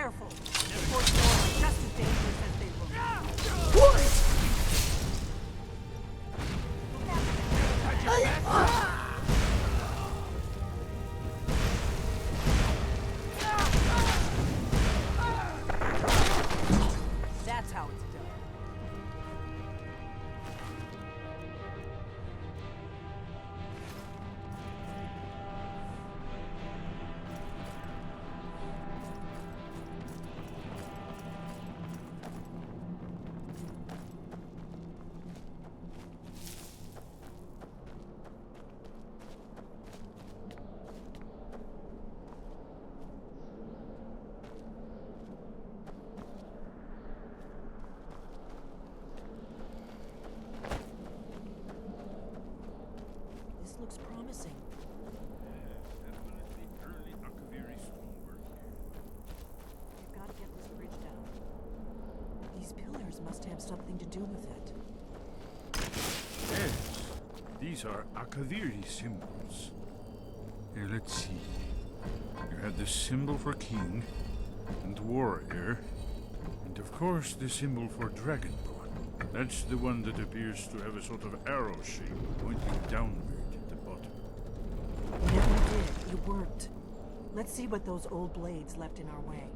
careful. Of course, you're just as dangerous as they look. That's how it's done. Looks promising. Definitely early Akaviri stonework here. We've got to get this bridge down. These pillars must have something to do with it. Yes, these are Akaviri symbols. Here, let's see. You have the symbol for king and warrior, and of course the symbol for dragonborn. That's the one that appears to have a sort of arrow shape pointing downward. Whatever you did, it worked. Let's see what those old blades left in our way.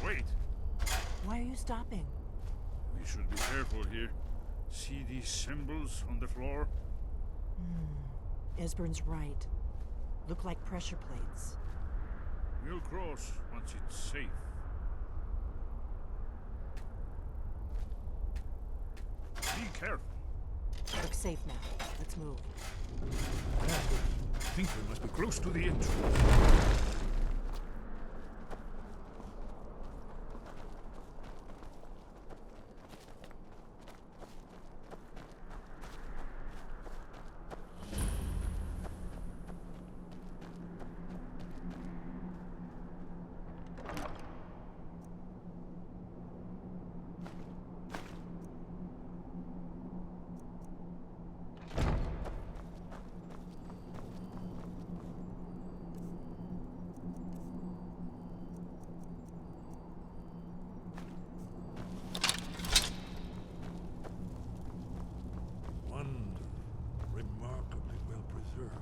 Wait! Why are you stopping? We should be careful here. See these symbols on the floor? Esbern's right. Look like pressure plates. We'll cross once it's safe. Be careful. Look safe now. Let's move. I think we must be close to the entrance. Remarkably well preserved.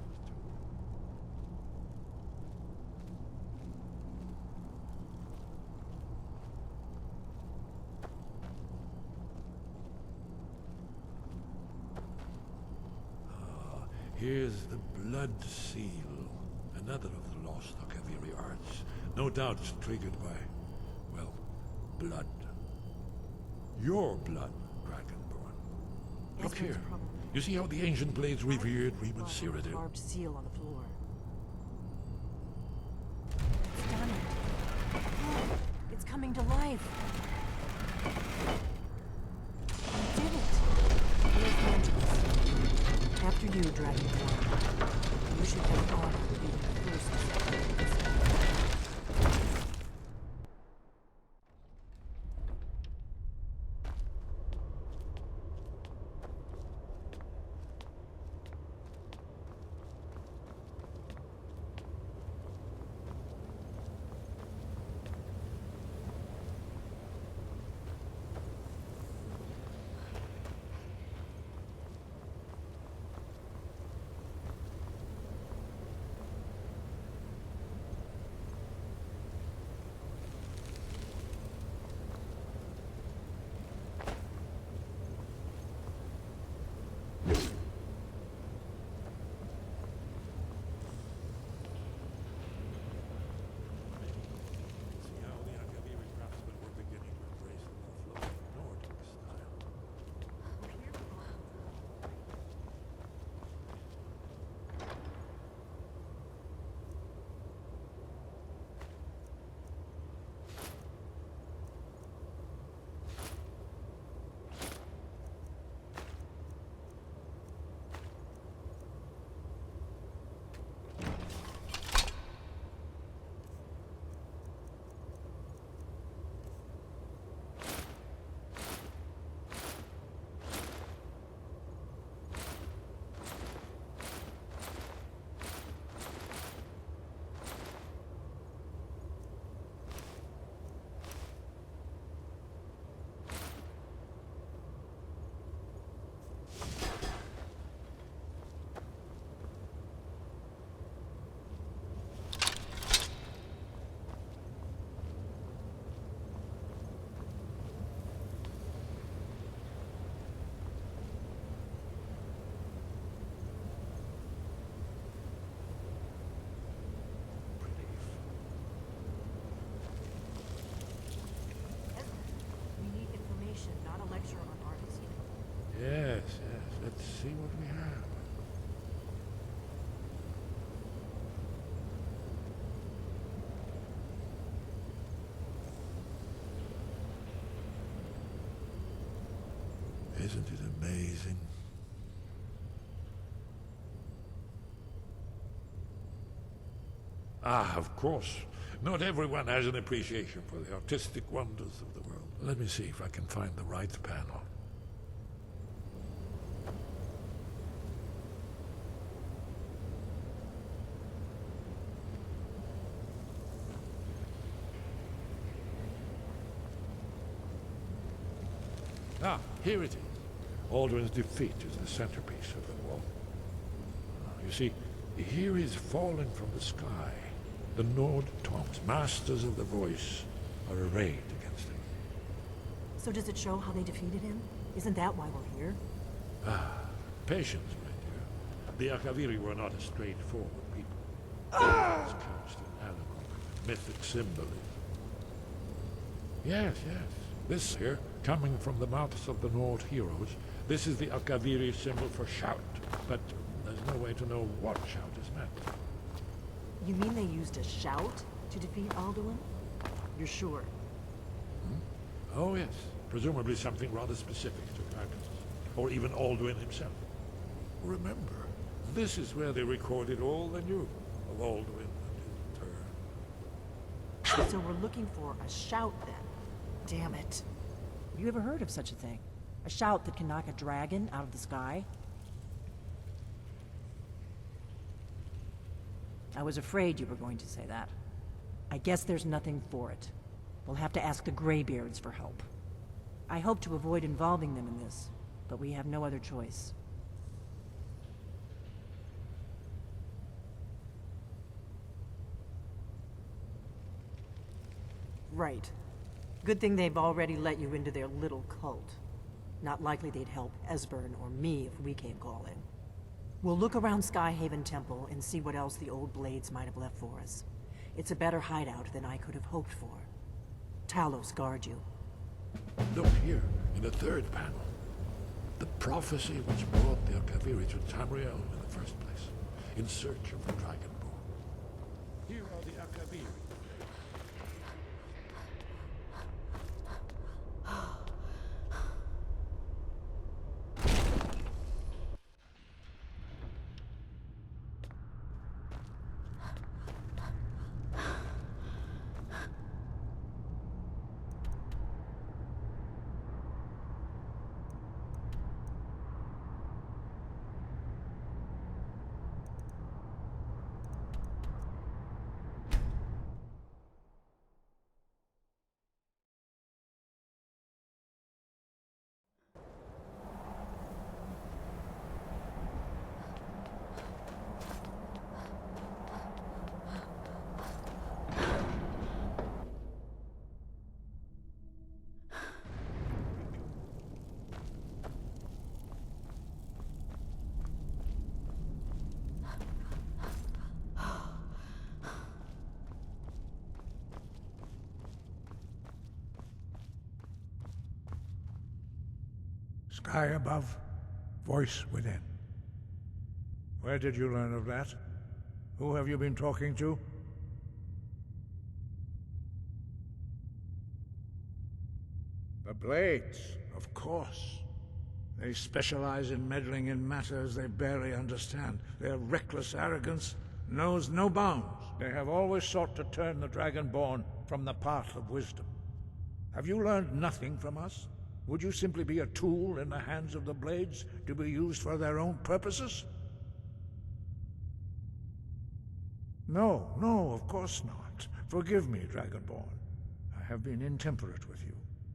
Here's the blood seal, another of the lost Akaviri arts. No doubt it's triggered by, well, blood. Your blood, Dragonborn. Look here. You see how the ancient blades revered Reman Cyrodiil? Carved seal on the floor. It's done it. Look, it's coming to life. You did it. Here's the entrance. After you, Dragonborn. You should have thought of being the first. Isn't it amazing? Ah, of course. Not everyone has an appreciation for the artistic wonders of the world. Let me see if I can find the right panel. Ah, here it is. Alduin's defeat is the centerpiece of the wall. You see, here is fallen from the sky. The Nord Tongs, masters of the voice, are arrayed against him. So does it show how they defeated him? Isn't that why we're here? Patience, my dear. The Akaviri were not a straightforward people. It's couched in allegory, mythic symbolism. Yes, yes. This here, coming from the mouths of the Nord heroes, this is the Akaviri symbol for shout. But there's no way to know what shout is meant. You mean they used a shout to defeat Alduin? You're sure? Oh yes, presumably something rather specific to dragons, or even Alduin himself. Remember, this is where they recorded all they knew of Alduin and his turn. So we're looking for a shout then. Damn it. Have you ever heard of such a thing? A shout that can knock a dragon out of the sky? I was afraid you were going to say that. I guess there's nothing for it. We'll have to ask the Greybeards for help. I hope to avoid involving them in this, but we have no other choice. Right. Good thing they've already let you into their little cult. Not likely they'd help Esbern or me if we came calling. We'll look around Skyhaven Temple and see what else the old blades might have left for us. It's a better hideout than I could have hoped for. Talos guard you. Look here, in the third panel. The prophecy which brought the Akaviri to Tamriel in the first place, in search of the Dragonborn. Here are the Akaviri. Sky above, voice within. Where did you learn of that? Who have you been talking to? The Blades, of course. They specialize in meddling in matters they barely understand. Their reckless arrogance knows no bounds. They have always sought to turn the Dragonborn from the path of wisdom. Have you learned nothing from us? Would you simply be a tool in the hands of the Blades to be used for their own purposes? No, of course not. Forgive me, Dragonborn. I have been intemperate with you.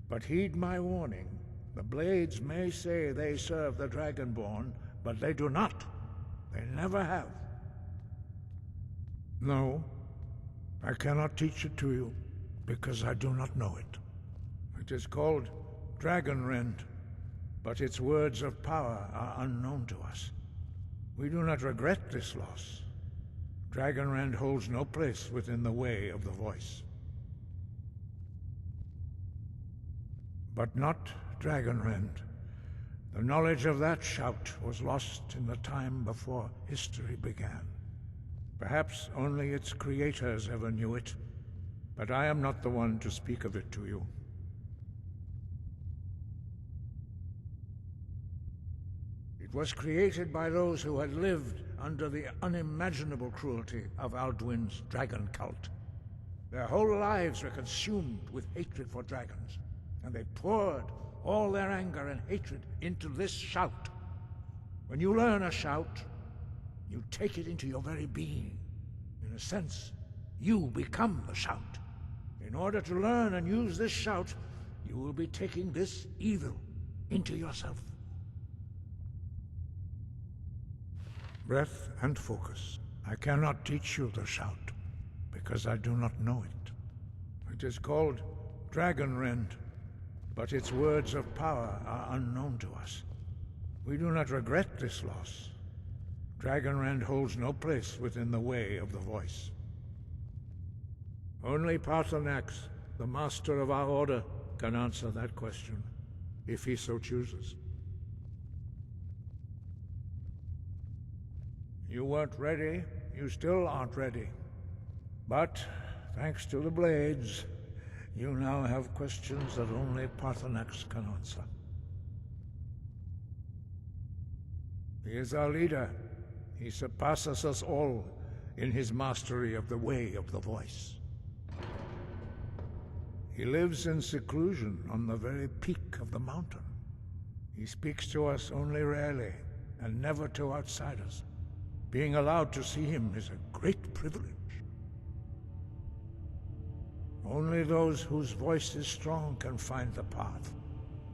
But heed my warning. The Blades may say they serve the Dragonborn, but they do not. They never have. No, I cannot teach it to you, because I do not know it. It is called Dragonrend, but its words of power are unknown to us. We do not regret this loss. Dragonrend holds no place within the way of the voice. But not Dragonrend. The knowledge of that shout was lost in the time before history began. Perhaps only its creators ever knew it, but I am not the one to speak of it to you. It was created by those who had lived under the unimaginable cruelty of Alduin's dragon cult. Their whole lives were consumed with hatred for dragons, and they poured all their anger and hatred into this shout. When you learn a shout, you take it into your very being. In a sense, you become the shout. In order to learn and use this shout, you will be taking this evil into yourself. Breath and focus. I cannot teach you the shout, because I do not know it. It is called Dragon Rend, but its words of power are unknown to us. We do not regret this loss. Dragon Rend holds no place within the way of the voice. Only Paarthurnax, the master of our order, can answer that question, if he so chooses. You weren't ready. You still aren't ready. But, thanks to the blades, you now have questions that only Paarthurnax can answer. He is our leader. He surpasses us all in his mastery of the way of the voice. He lives in seclusion on the very peak of the mountain. He speaks to us only rarely, and never to outsiders. Being allowed to see him is a great privilege. Only those whose voice is strong can find the path.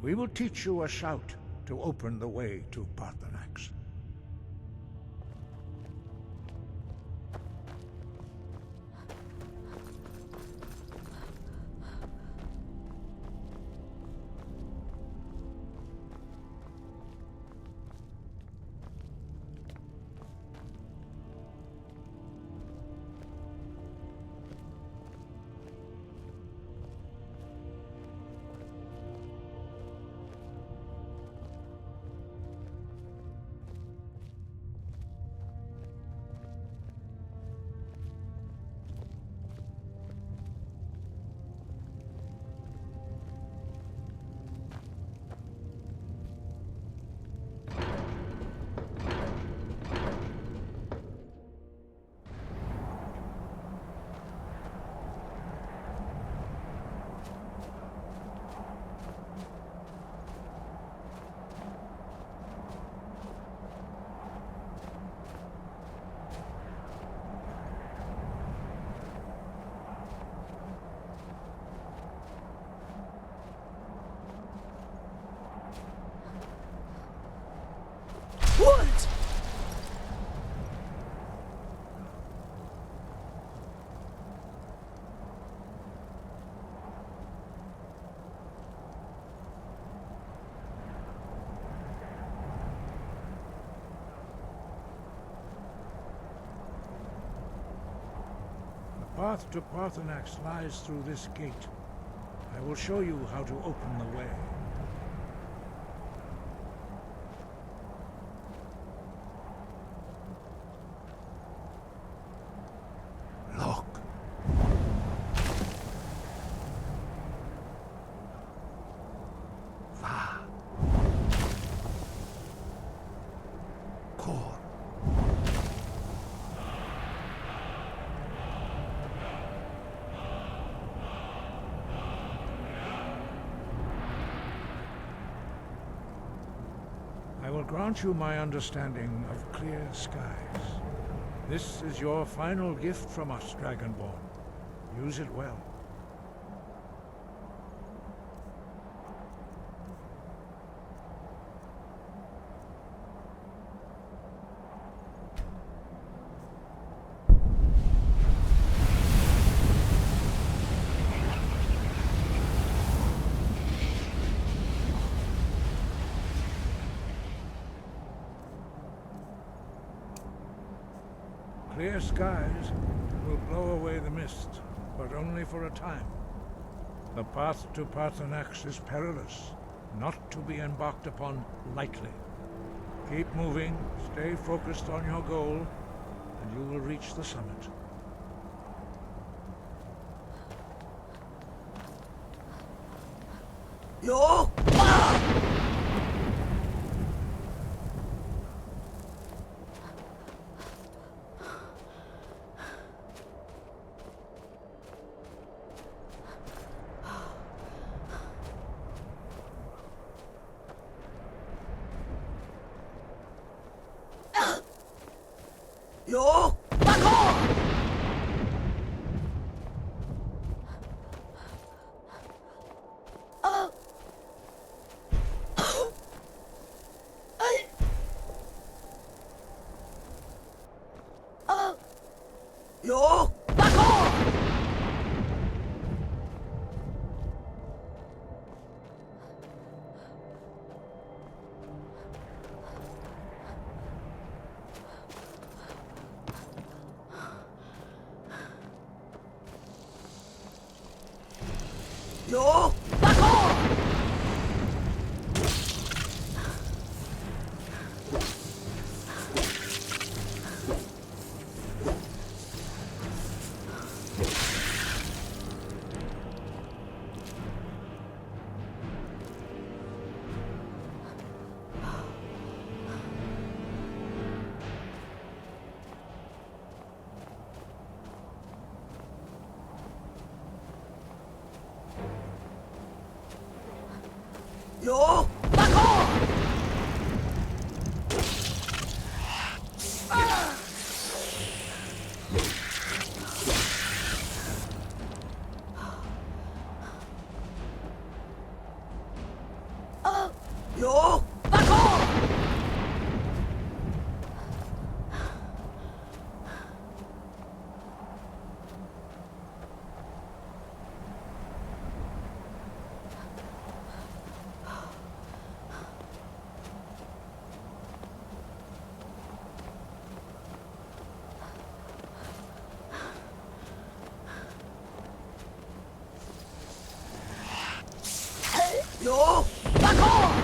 We will teach you a shout to open the way to Paarthurnax. What? The path to Paarthurnax lies through this gate. I will show you how to open the way. Look. Va. Kor. I will grant you my understanding of clear skies. This is your final gift from us, Dragonborn. Use it well. Clear skies will blow away the mist, but only for a time. The path to Paarthurnax is perilous, not to be embarked upon lightly. Keep moving, stay focused on your goal, and you will reach the summit. Yo! Yo! Back on! Yo! Back on! Yo! Back on! Yo! Back on! Yo! Back on! Yo! Back on!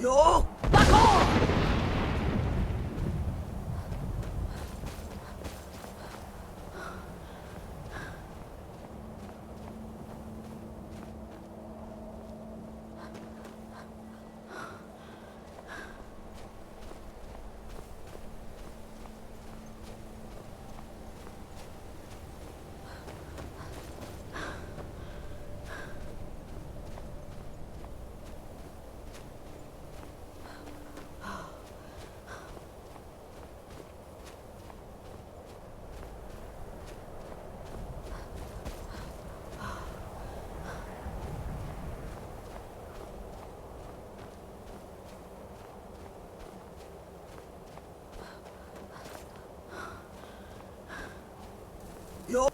Yo! Back on! Yo!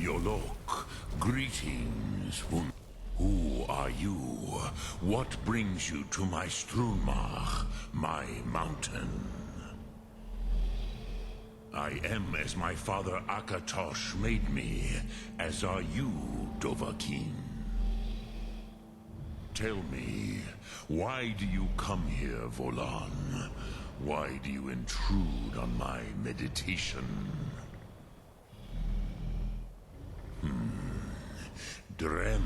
Yolok, greetings. Who are you? What brings you to my Strunmach, my mountain? I am as my father Akatosh made me, as are you, Dovahkiin. Tell me, why do you come here, Volan? Why do you intrude on my meditation? Drem,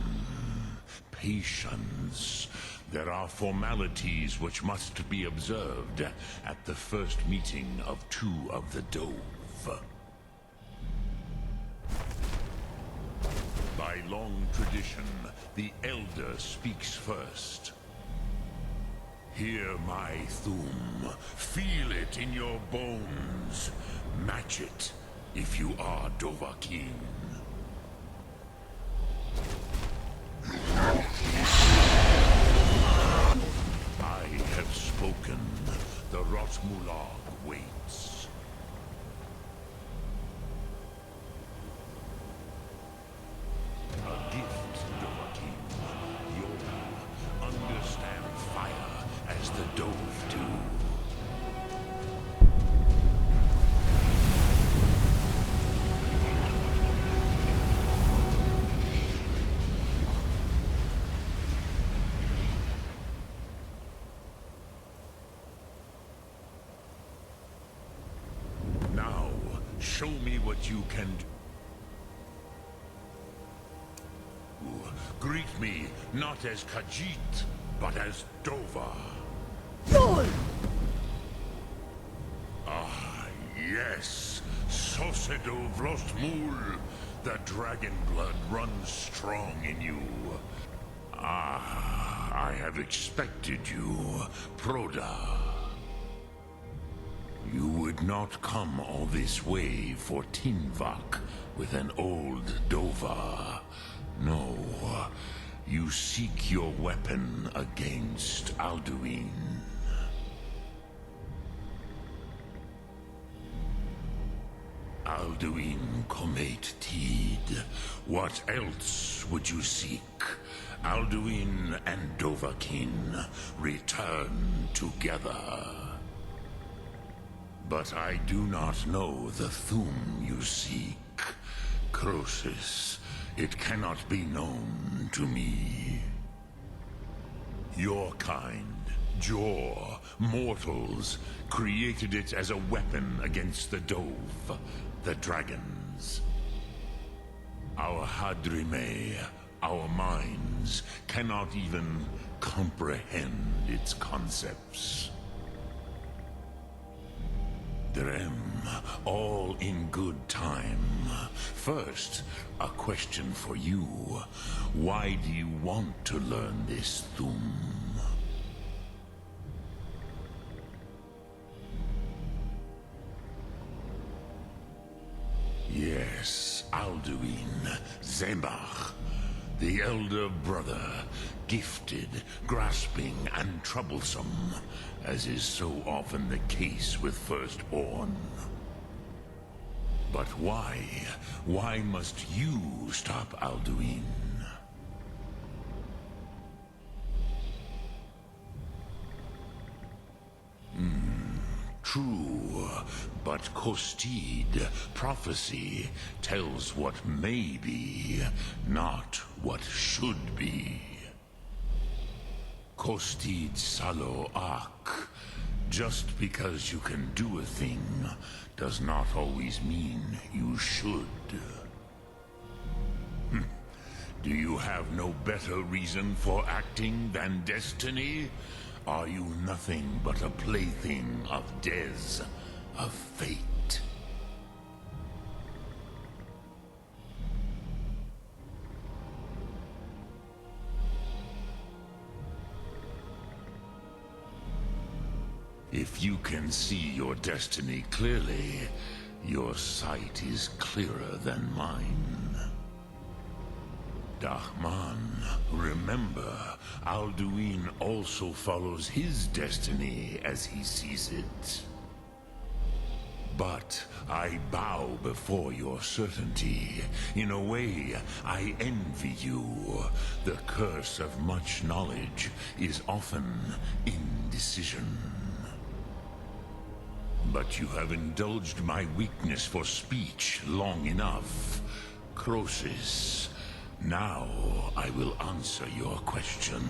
patience. There are formalities which must be observed at the first meeting of two of the Dove. By long tradition, the Elder speaks first. Hear my Thum. Feel it in your bones. Match it if you are Dovahkiin. I have spoken. The Rotmulag waits. A gift, Dovahkiin. You understand fire as the Dove show me what you can do. Greet me not as Khajiit, but as Dova. Yol! Yes, Sosedo Vrostmul. The dragon blood runs strong in you. I have expected you, Proda. You would not come all this way for Tinvak with an old Dova. No, you seek your weapon against Alduin. Alduin Comet Tid. What else would you seek? Alduin and Dovahkiin return together. But I do not know the Thum you seek. Croesus, it cannot be known to me. Your kind, Jor, mortals, created it as a weapon against the Dove, the dragons. Our Hadrime, our minds, cannot even comprehend its concepts. Drem, all in good time. First, a question for you. Why do you want to learn this Thum? Yes, Alduin, Zemach, the elder brother, gifted, grasping, and troublesome, as is so often the case with Firstborn. But why? Why must you stop Alduin? True, but Kostid, prophecy, tells what may be, not what should be. Kostid Salo Ak. Just because you can do a thing does not always mean you should. Do you have no better reason for acting than destiny? Are you nothing but a plaything of Dez, of fate? If you can see your destiny clearly, your sight is clearer than mine. Dahman, remember, Alduin also follows his destiny as he sees it. But I bow before your certainty. In a way, I envy you. The curse of much knowledge is often indecision. But you have indulged my weakness for speech long enough. Croesus, now I will answer your question.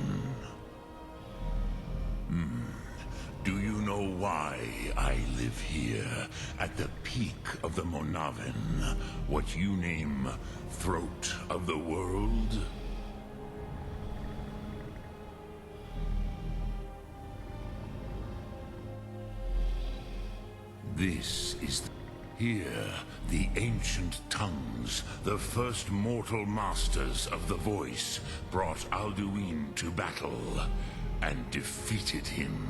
Do you know why I live here, at the peak of the Monaven, what you name Throat of the World? This is here, the ancient tongues, the first mortal masters of the voice, brought Alduin to battle and defeated him.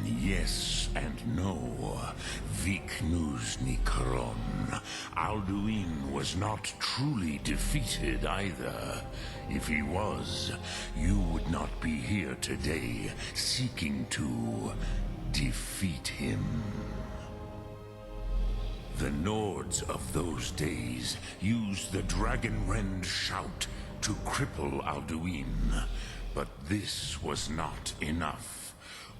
Yes and no. Viknus Nikron. Alduin was not truly defeated either. If he was, you would not be here today seeking to defeat him. The Nords of those days used the Dragonrend shout to cripple Alduin, but this was not enough.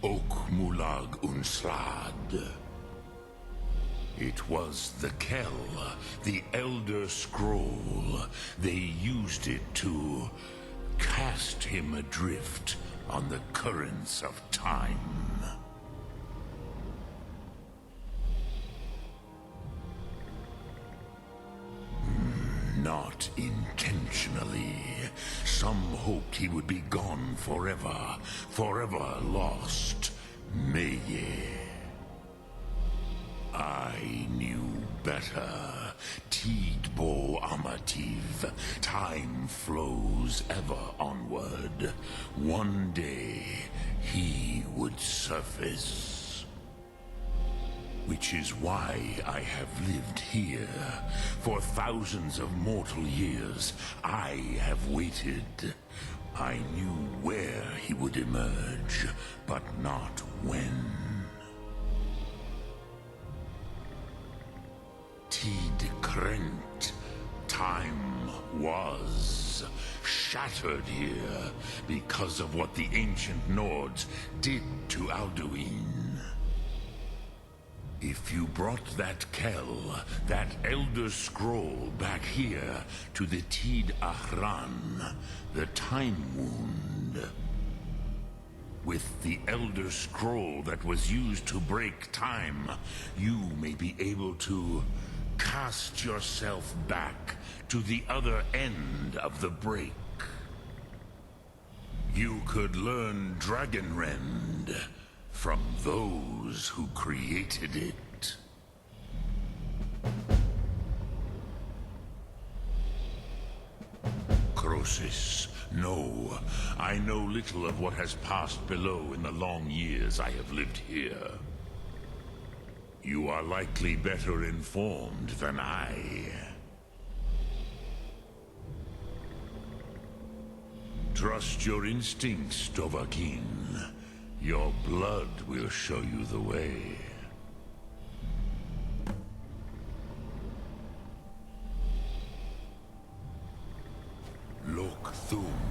Ok Mulag Unslad. It was the Kell, the Elder Scroll. They used it to cast him adrift on the currents of time. Not intentionally. Some hoped he would be gone forever, forever lost. Meye. I knew better. Tidbo Amativ. Time flows ever onward. One day, he would surface. Which is why I have lived here. For thousands of mortal years, I have waited. I knew where he would emerge, but not when. Tid Krent. Time was shattered here because of what the ancient Nords did to Alduin. If you brought that Kell, that Elder Scroll back here to the Tid Ahran, the Time Wound, with the Elder Scroll that was used to break time, you may be able to cast yourself back to the other end of the break. You could learn Dragonrend from those who created it. Crosis, no. I know little of what has passed below in the long years I have lived here. You are likely better informed than I. Trust your instincts, Dovahkiin. Your blood will show you the way. Lok Thum.